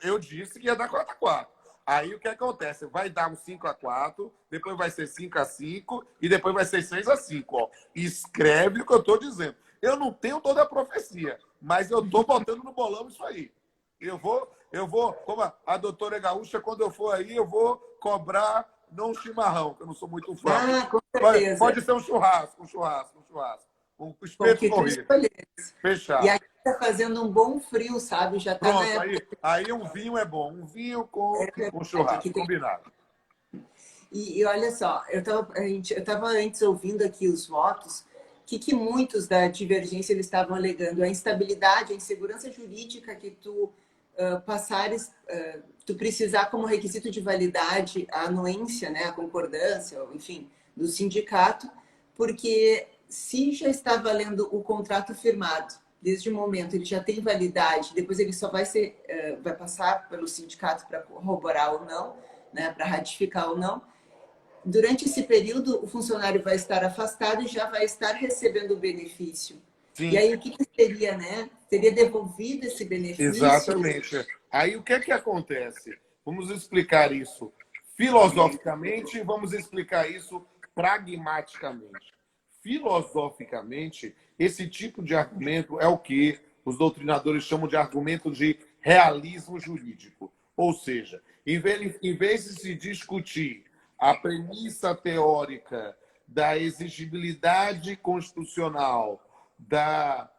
Eu disse que ia dar 4-4. Aí o que acontece? Vai dar um 5-4, depois vai ser 5-5 e depois vai ser 6-5. Ó. Escreve o que eu estou dizendo. Eu não tenho toda a profecia, mas eu estou botando no bolão isso aí. Eu vou, como a doutora Gaúcha, quando eu for aí, eu vou cobrar não um chimarrão, que eu não sou muito fã. Ah, com Pode, certeza. pode ser um churrasco, um churrasco, um churrasco. Um Com o espeto que tu corrido. escolher. E Fechado. aqui tá fazendo um bom frio, sabe? Já tá na Pronto, época. aí um vinho é bom. Um vinho com É um verdade, churrasco, aqui tem. combinado. E olha só, eu tava antes ouvindo aqui os votos, que muitos da divergência eles estavam alegando a instabilidade, a insegurança jurídica que tu passares, tu precisar como requisito de validade a anuência, né, a concordância, enfim, do sindicato, porque se já está valendo o contrato firmado, desde o momento ele já tem validade, depois ele só vai passar pelo sindicato para corroborar ou não, né, para ratificar ou não. Durante esse período, o funcionário vai estar afastado e já vai estar recebendo o benefício. E Sim, aí, o que seria, né? Seria devolvido esse benefício? exatamente. Aí o que é que acontece? Vamos explicar isso filosoficamente e vamos explicar isso pragmaticamente. Filosoficamente, esse tipo de argumento é o que os doutrinadores chamam de argumento de realismo jurídico. Ou seja, em vez de se discutir a premissa teórica da exigibilidade constitucional da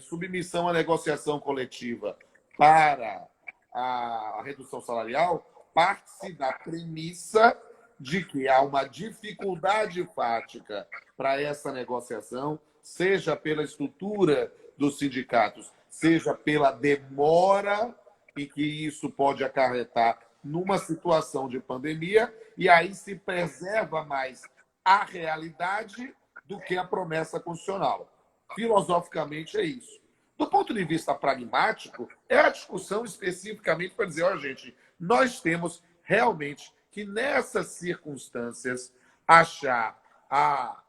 submissão à negociação coletiva para a redução salarial, parte-se da premissa de que há uma dificuldade fática para essa negociação, seja pela estrutura dos sindicatos, seja pela demora e que isso pode acarretar numa situação de pandemia, e aí se preserva mais a realidade do que a promessa constitucional. Filosoficamente é isso. Do ponto de vista pragmático, é a discussão especificamente para dizer, ó, gente, nós temos realmente que, nessas circunstâncias, achar a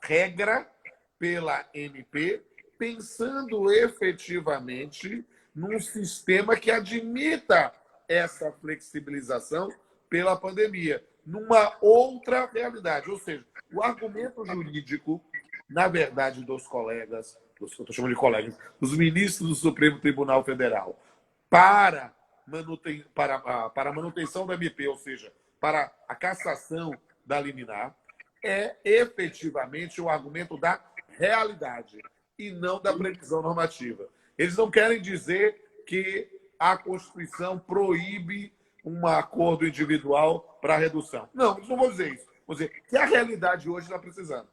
regra pela MP, pensando efetivamente num sistema que admita essa flexibilização pela pandemia, numa outra realidade. Ou seja, o argumento jurídico, na verdade, dos colegas, eu estou chamando de colegas, dos ministros do Supremo Tribunal Federal, para a manutenção da MP, ou seja, para a cassação da liminar, é efetivamente o argumento da realidade e não da previsão normativa. Eles não querem dizer que a Constituição proíbe um acordo individual para redução. Não, eles não vão dizer isso. Vão dizer que a realidade hoje está precisando.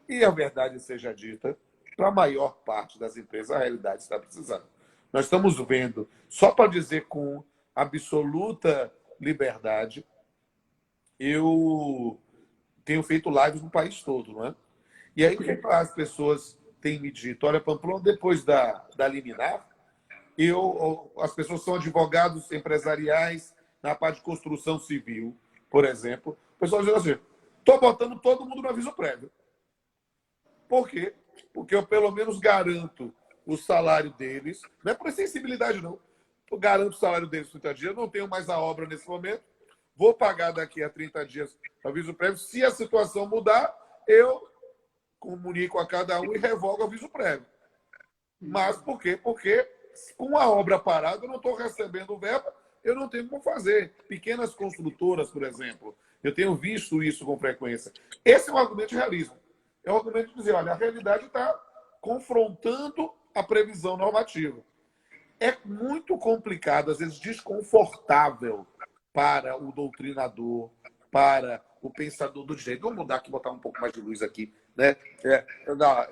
E a verdade seja dita, para a maior parte das empresas, a realidade está precisando. Nós estamos vendo, só para dizer com absoluta liberdade, eu tenho feito lives no país todo, não é? E aí, o que as pessoas têm me dito? Olha, Pamplona, depois da liminar, as pessoas são advogados empresariais na parte de construção civil, por exemplo. O pessoal diz assim, estou botando todo mundo no aviso prévio. Por quê? Porque eu, pelo menos, garanto o salário deles. Não é por sensibilidade, não. Eu garanto o salário deles 30 dias. Eu não tenho mais a obra nesse momento. Vou pagar daqui a 30 dias o aviso prévio. Se a situação mudar, eu comunico a cada um e revogo o aviso prévio. Mas por quê? Porque com a obra parada, eu não estou recebendo verba, eu não tenho como fazer. Pequenas construtoras, por exemplo, eu tenho visto isso com frequência. Esse é um argumento de realismo. É um argumento de dizer, olha, a realidade está confrontando a previsão normativa. é muito complicado, às vezes desconfortável para o doutrinador, para o pensador do direito. Vamos mudar aqui, botar um pouco mais de luz aqui, né?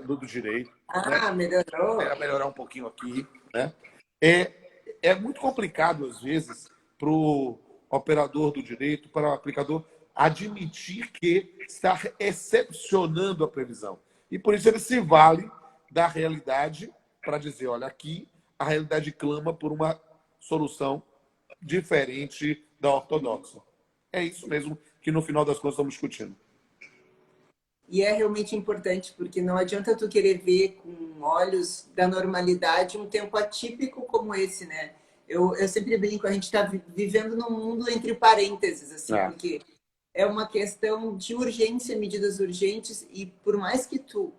Do direito, né? Ah, melhorou? Melhorar um pouquinho aqui, né? É muito complicado, às vezes, para o operador do direito, para o aplicador, admitir que está excepcionando a previsão. E por isso ele se vale da realidade para dizer, olha, aqui a realidade clama por uma solução diferente da ortodoxa. É isso mesmo que no final das contas estamos discutindo. E é realmente importante, porque não adianta tu querer ver com olhos da normalidade um tempo atípico como esse, né? Eu sempre brinco, a gente está vivendo num mundo entre parênteses, assim, porque é uma questão de urgência, medidas urgentes, e por mais que tu...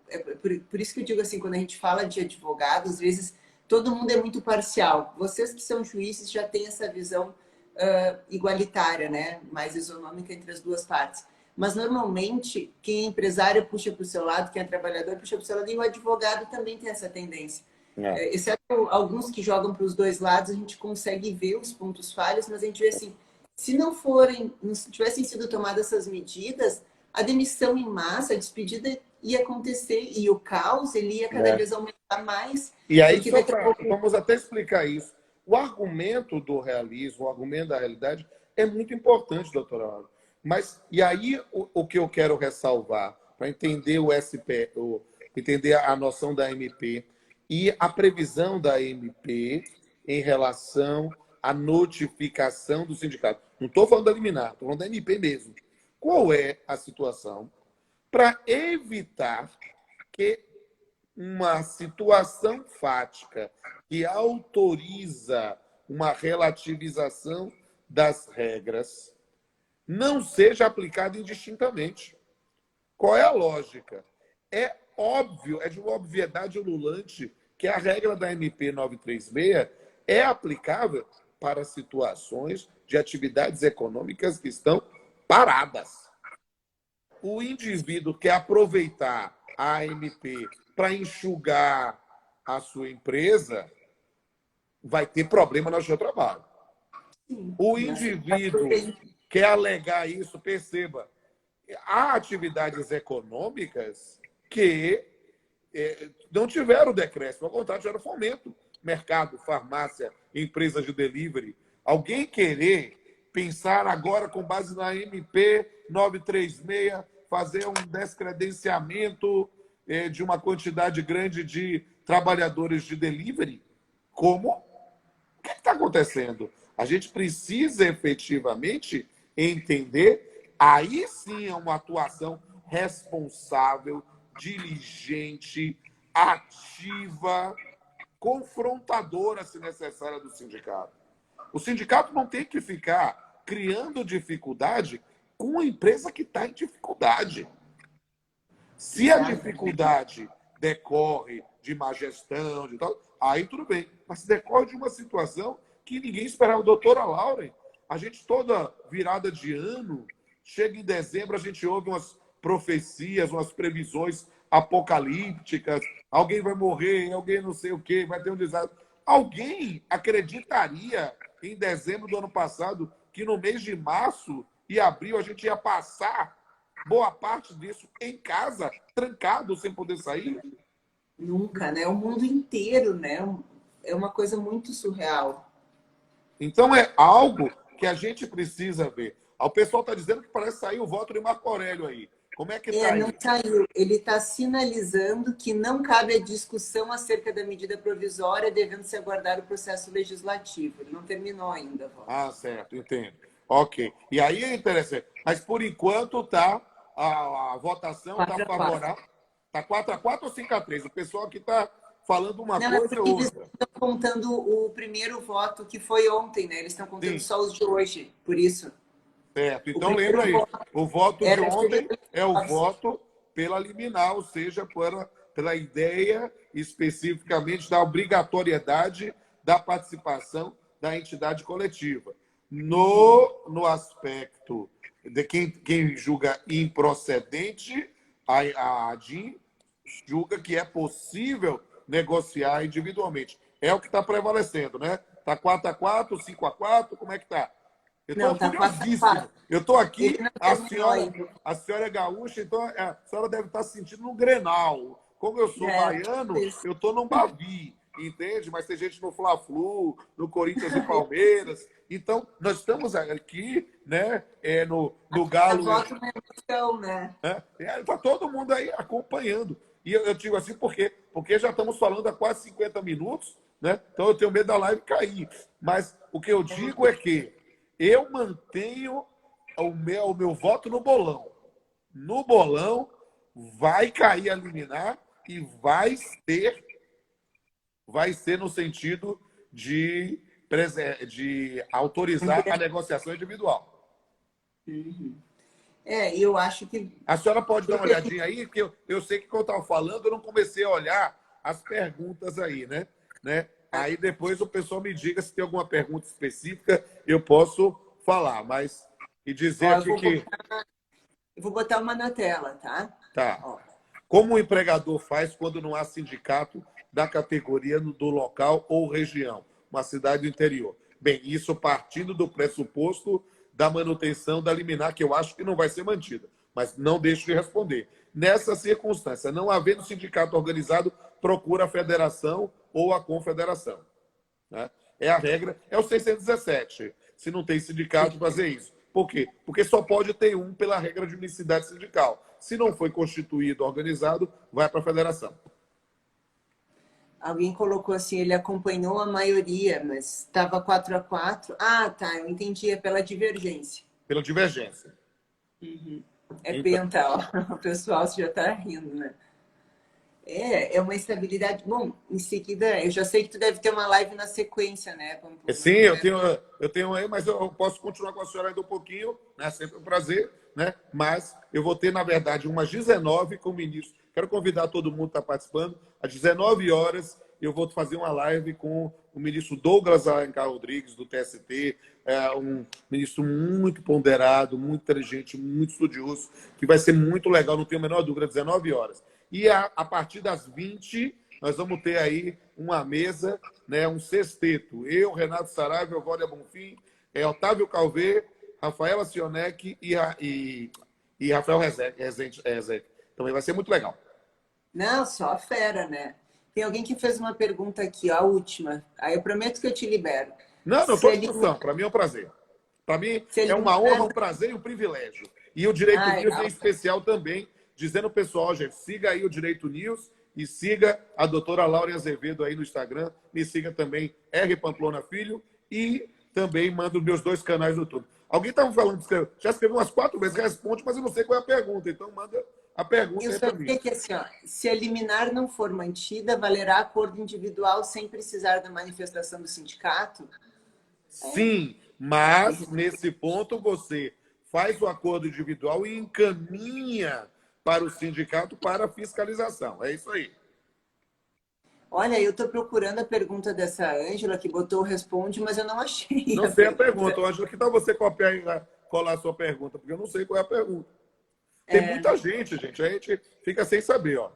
por isso que eu digo assim, quando a gente fala de advogado, às vezes todo mundo é muito parcial. Vocês que são juízes já têm essa visão igualitária, né? Mais isonômica entre as duas partes. Mas, normalmente, quem é empresário puxa para o seu lado, quem é trabalhador puxa para o seu lado, e o advogado também tem essa tendência. Exceto alguns que jogam para os dois lados, a gente consegue ver os pontos falhos, mas a gente vê assim, se não tivessem sido tomadas essas medidas, a demissão em massa, a despedida ia acontecer, e o caos ele ia cada vez aumentar mais. E aí, vamos até explicar isso. O argumento do realismo, o argumento da realidade, é muito importante, doutora Laura. Mas, e aí, o que eu quero ressalvar, para entender o SP, entender a noção da MP e a previsão da MP em relação à notificação do sindicato. Não estou falando da liminar, estou falando da MP mesmo. Qual é a situação para evitar que uma situação fática que autoriza uma relativização das regras não seja aplicada indistintamente? Qual é a lógica? É óbvio, é de uma obviedade ululante que a regra da MP 936 é aplicável para situações de atividades econômicas que estão paradas. O indivíduo quer aproveitar a AMP para enxugar a sua empresa, vai ter problema no seu trabalho. O indivíduo quer alegar isso, perceba, há atividades econômicas que não tiveram decréscimo, ao contrário, tiveram fomento. Mercado, farmácia, empresas de delivery. Alguém querer pensar agora, com base na MP 936, fazer um descredenciamento de uma quantidade grande de trabalhadores de delivery? Como? O que está acontecendo? A gente precisa efetivamente entender, aí sim é uma atuação responsável, diligente, ativa, confrontadora, se necessária, do sindicato. O sindicato não tem que ficar criando dificuldade com uma empresa que está em dificuldade. Se a dificuldade decorre de má gestão, de tal, aí tudo bem. Mas se decorre de uma situação que ninguém esperava. Doutora Laura, a gente toda virada de ano, chega em dezembro, a gente ouve umas profecias, umas previsões apocalípticas, alguém vai morrer, alguém não sei o quê, vai ter um desastre. Alguém acreditaria em dezembro do ano passado que no mês de março e abril a gente ia passar boa parte disso em casa, trancado, sem poder sair? Nunca, né? O mundo inteiro, né? É uma coisa muito surreal. Então é algo que a gente precisa ver. O pessoal está dizendo que parece sair o voto de Marco Aurélio aí. Como é que está aí? Não saiu. Ele está sinalizando que não cabe a discussão acerca da medida provisória, devendo se aguardar o processo legislativo. Ele não terminou ainda. Ah, certo, entendo. Ok. E aí é interessante. Mas, por enquanto, a votação está favorável. Está 4-4 ou 5-3? O pessoal aqui está falando uma coisa ou outra. Eles estão contando o primeiro voto, que foi ontem, né? Eles estão contando só os de hoje, por isso. Certo. Então, lembra aí. O voto de ontem é o voto pela liminar, ou seja, pela ideia especificamente da obrigatoriedade da participação da entidade coletiva. No aspecto de quem julga improcedente, a ADIM julga que é possível negociar individualmente. É o que está prevalecendo, né? Está 4-4, 5-4, como é que está? Eu estou Não, tá 4 a curiosíssimo. 4. Eu estou Ele aqui, não terminou ainda. a senhora é gaúcha, então a senhora deve estar se sentindo no Grenal. Como eu sou É, baiano, isso. eu estou no Bavi, entende? Mas tem gente no Fla-Flu, no Corinthians e Palmeiras. Então, nós estamos aqui, né, no A Galo, volta uma emoção, né? né? Está todo mundo aí acompanhando. E eu digo assim, por quê? Porque já estamos falando há quase 50 minutos, né? Então eu tenho medo da live cair. Mas o que eu digo é que eu mantenho o meu voto no bolão. No bolão vai cair a liminar e vai ser no sentido de autorizar a negociação individual. É, eu acho que. A senhora pode dar uma olhadinha aí, porque eu sei que quando eu estava falando, eu não comecei a olhar as perguntas aí, né? Aí depois o pessoal me diga se tem alguma pergunta específica, eu posso falar, mas e dizer Ó, aqui que eu vou botar uma na tela, tá? tá. Ó. Como o empregador faz quando não há sindicato da categoria do local ou região, uma cidade do interior? Bem, isso partindo do pressuposto da manutenção da liminar, que eu acho que não vai ser mantida, mas não deixo de responder. Nessa circunstância, não havendo sindicato organizado, procura a federação ou a confederação. Né? É a regra, é o 617. Se não tem sindicato, fazer isso. Por quê? Porque só pode ter um pela regra de unicidade sindical. Se não foi constituído, organizado, vai para a federação. Alguém colocou assim, ele acompanhou a maioria, mas estava 4 a 4. Ah, tá, eu entendi, é pela divergência. Pela divergência. É Então, penta, ó. O pessoal já está rindo, né? É uma estabilidade. Bom, em seguida, eu já sei que tu deve ter uma live na sequência, né? sim, eu tenho aí, mas eu posso continuar com a senhora ainda um pouquinho, né? Sempre um prazer, né? Mas eu vou ter, na verdade, umas 19 com o ministro. Quero convidar todo mundo que está participando. Às 19 horas, eu vou fazer uma live com o ministro Douglas Alencar Rodrigues, do TST, um ministro muito ponderado, muito inteligente, muito estudioso, que vai ser muito legal, não tenho a menor dúvida, 19 horas. E a partir das 20, nós vamos ter aí uma mesa, né, um sexteto. Eu, Renato Saraiva, Euvória Bonfim, Otávio Calvê, Rafaela Sionec e Rafael Rezende. Então vai ser muito legal. Não, só a fera, né? Tem alguém que fez uma pergunta aqui, ó, a última. Aí eu prometo que eu te libero. Não, Se estou à ele, disposição. Para mim é um prazer. Para mim se é ele... uma honra, um prazer e um privilégio. E o Direito Ah, News em legal. especial também, dizendo ao pessoal, gente, siga aí o Direito News e siga a doutora Laura Azevedo aí no Instagram. Me siga também, R. Pamplona Filho, e também manda os meus 2 canais no YouTube. Alguém estava falando, já escreveu umas 4 vezes, responde, mas eu não sei qual é a pergunta. Então manda a pergunta Eu aí para sabia mim. que assim, ó, se a liminar não for mantida, valerá acordo individual sem precisar da manifestação do sindicato? Sim, mas nesse ponto você faz o acordo individual e encaminha para o sindicato para fiscalização. É isso aí. Olha, eu estou procurando a pergunta dessa Ângela que botou o responde, mas eu não achei Não a sei a pergunta. pergunta. Ângela, que tal você copiar e colar a sua pergunta? Porque eu não sei qual é a pergunta. Tem muita gente. A gente fica sem saber, ó.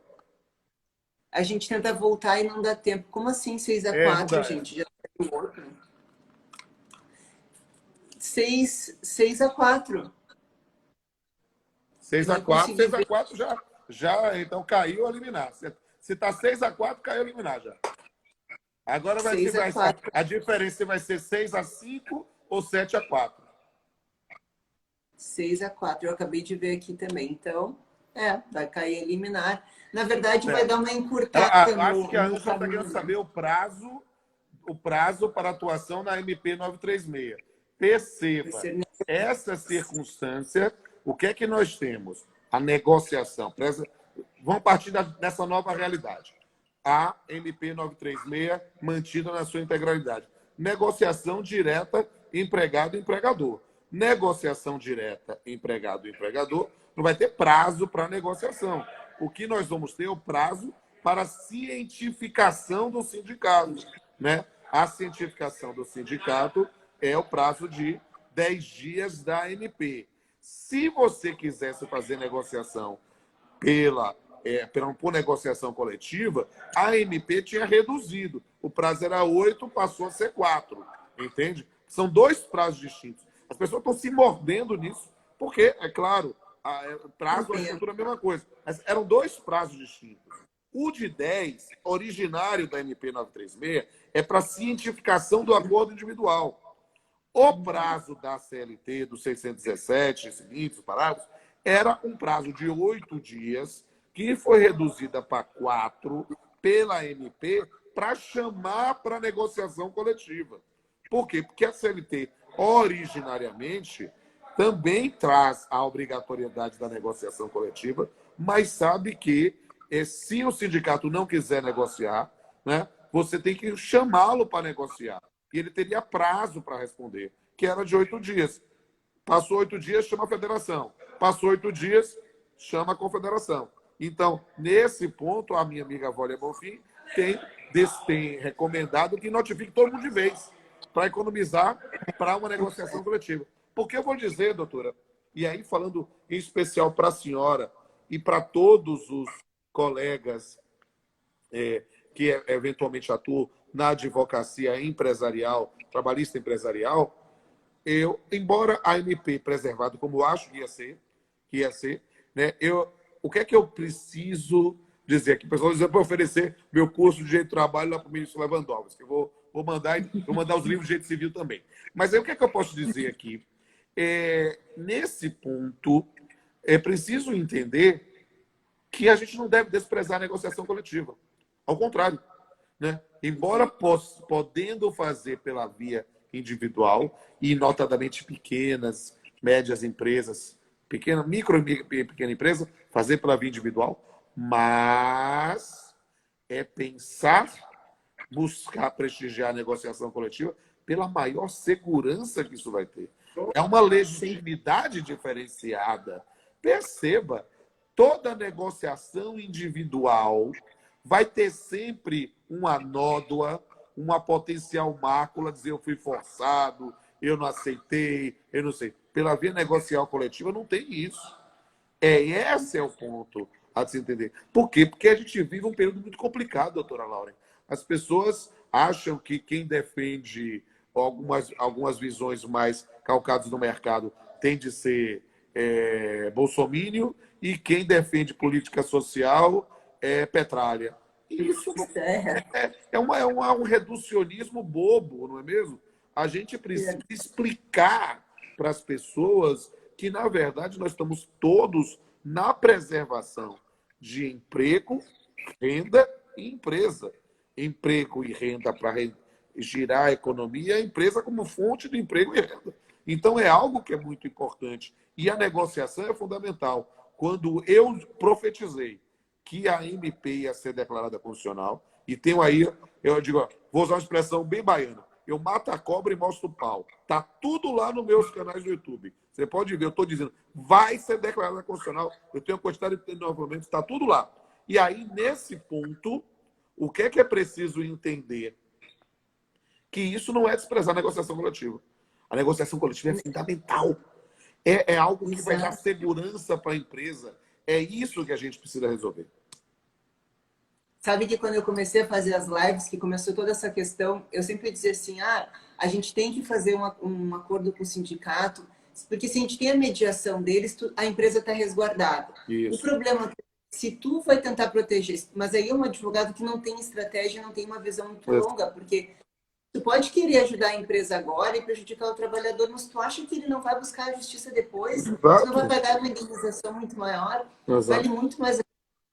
A gente tenta voltar e não dá tempo. Como assim 6 a Não 4, dá. gente? Já tem outro. 6 a 4. 6 Eu a não 4, consegui 6 a ver. 4 já então caiu a liminar. Se está 6 a 4, caiu a liminar já. Agora vai ser 6 a 4. a diferença vai ser 6 a 5 ou 7 a 4. 6 a 4. Eu acabei de ver aqui também. Então, vai cair eliminar. Na verdade, vai É. dar uma encurtada Acho que a no Ângela está querendo caminho. saber o prazo para atuação na MP 936. Perceba, essa circunstância, o que é que nós temos? A negociação. Vamos partir dessa nova realidade. A MP 936 mantida na sua integralidade. Negociação direta empregado-empregador. Negociação direta empregado-empregador não vai ter prazo para negociação. O que nós vamos ter é o prazo para a cientificação do sindicato. Né? A cientificação do sindicato é o prazo de 10 dias da ANP. Se você quisesse fazer negociação por negociação coletiva, a MP tinha reduzido. O prazo era 8, passou a ser 4. Entende? São 2 prazos distintos. As pessoas estão se mordendo nisso, porque, é claro, prazo, a estrutura é a mesma coisa. Mas eram 2 prazos distintos. O de 10, originário da MP 936, é para cientificação do acordo individual. O prazo da CLT, do 617 e seguintes parágrafos, era um prazo de 8 dias, que foi reduzida para 4 pela MP para chamar para negociação coletiva. Por quê? Porque a CLT, originariamente, também traz a obrigatoriedade da negociação coletiva, mas sabe que se o sindicato não quiser negociar, né, você tem que chamá-lo para negociar. E ele teria prazo para responder, que era de 8 dias. Passou 8 dias, chama a federação. Passou 8 dias, chama a confederação. Então, nesse ponto, a minha amiga Vólia Bonfim tem recomendado que notifique todo mundo de vez, para economizar para uma negociação coletiva. Porque eu vou dizer, doutora, e aí falando em especial para a senhora e para todos os colegas que eventualmente atuam na advocacia empresarial, trabalhista empresarial, embora a MP preservado, como eu acho que ia ser, né, o que é que eu preciso dizer aqui? O pessoal dizendo para oferecer meu curso de direito do trabalho lá para o ministro Lewandowski, que eu vou mandar os livros de direito civil também. Mas aí o que é que eu posso dizer aqui? Nesse ponto, é preciso entender que a gente não deve desprezar a negociação coletiva. Ao contrário, né? Embora podendo fazer pela via individual, e notadamente pequenas, médias empresas, micro e pequena empresa, fazer pela via individual, mas pensar, buscar prestigiar a negociação coletiva pela maior segurança que isso vai ter. É uma legitimidade diferenciada. Perceba, toda negociação individual vai ter sempre uma nódoa, uma potencial mácula, dizer eu fui forçado, eu não aceitei, eu não sei. Pela via negocial coletiva não tem isso. Esse é o ponto a se entender. Por quê? Porque a gente vive um período muito complicado, doutora Laura. As pessoas acham que quem defende algumas visões mais calcadas no mercado tem de ser bolsomínio, e quem defende política social é petralha. Isso é um reducionismo bobo, não é mesmo? A gente precisa explicar para as pessoas que, na verdade, nós estamos todos na preservação de emprego, renda e empresa. Emprego e renda para girar a economia, a empresa como fonte de emprego e renda. Então, é algo que é muito importante. E a negociação é fundamental. Quando eu profetizei que a MP ia ser declarada constitucional, e tenho aí, eu digo, vou usar uma expressão bem baiana, eu mato a cobra e mostro o pau. Está tudo lá nos meus canais do YouTube. Você pode ver, eu estou dizendo, vai ser declarada constitucional, eu tenho a quantidade de novamente, está tudo lá. E aí, nesse ponto, o que é preciso entender? Que isso não é desprezar a negociação coletiva. A negociação coletiva é fundamental. É algo que vai dar segurança para a empresa. É isso que a gente precisa resolver. Sabe que quando eu comecei a fazer as lives, que começou toda essa questão, eu sempre dizia assim, a gente tem que fazer um acordo com o sindicato, porque se a gente tem a mediação deles, a empresa está resguardada. Isso. O problema é que se tu vai tentar proteger, mas aí é um advogado que não tem estratégia, não tem uma visão muito longa, porque tu pode querer ajudar a empresa agora e prejudicar o trabalhador, mas tu acha que ele não vai buscar a justiça depois? Tu não vai pagar uma indenização muito maior? Vale muito mais.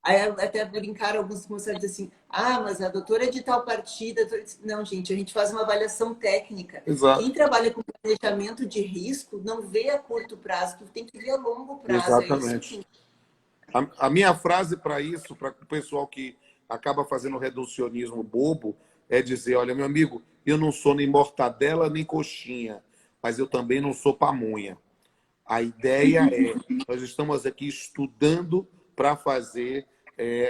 Aí até brincaram alguns moçados assim, mas a doutora é de tal partido. Não, gente, a gente faz uma avaliação técnica. Exato. Quem trabalha com planejamento de risco não vê a curto prazo, tu tem que ver a longo prazo. Exatamente. A minha frase para isso, para o pessoal que acaba fazendo reducionismo bobo, é dizer, olha, meu amigo, eu não sou nem mortadela nem coxinha, mas eu também não sou pamonha. A ideia nós estamos aqui estudando para fazer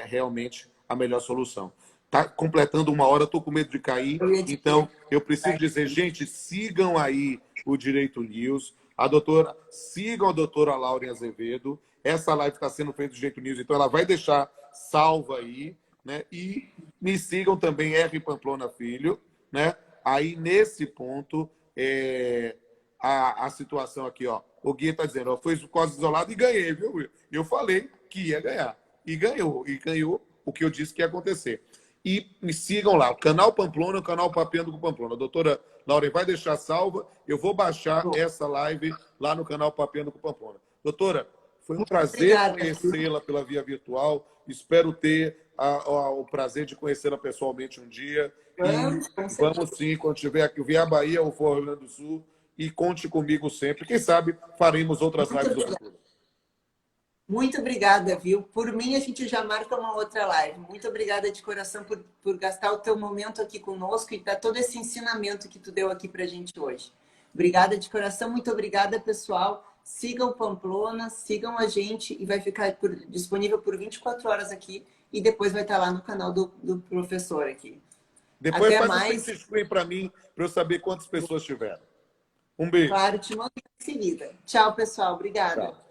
realmente a melhor solução. Está completando 1 hora, estou com medo de cair, então eu preciso dizer, gente, sigam aí o Direito News, sigam a doutora Laura Azevedo, essa live está sendo feita do Jeito News, então ela vai deixar salva aí, né? E me sigam também, R. Pamplona Filho, né? Aí, nesse ponto, a situação aqui, ó. O Gui está dizendo, ó, foi quase isolado e ganhei, viu, Will? Eu falei que ia ganhar. E ganhou o que eu disse que ia acontecer. E me sigam lá, o canal Pamplona, o canal Papeando com Pamplona. A doutora Laura vai deixar salva, eu vou baixar essa live lá no canal Papeando com Pamplona. Doutora, foi um prazer conhecê-la pela via virtual. Espero ter o prazer de conhecê-la pessoalmente um dia. E vamos sim, quando tiver aqui, vier a Bahia ou for ao Rio Grande do Sul, e conte comigo sempre. Quem sabe faremos outras lives no futuro. Muito obrigada, viu? Por mim, a gente já marca uma outra live. Muito obrigada de coração por gastar o teu momento aqui conosco e dar todo esse ensinamento que tu deu aqui pra gente hoje. Obrigada de coração, muito obrigada, pessoal. Sigam o Pamplona, sigam a gente e vai ficar disponível por 24 horas aqui e depois vai estar lá no canal do professor aqui. Depois até faz mais. um print screen para mim, para eu saber quantas pessoas tiveram. Um beijo. Claro, te mando em seguida. Tchau, pessoal. Obrigada. Tchau.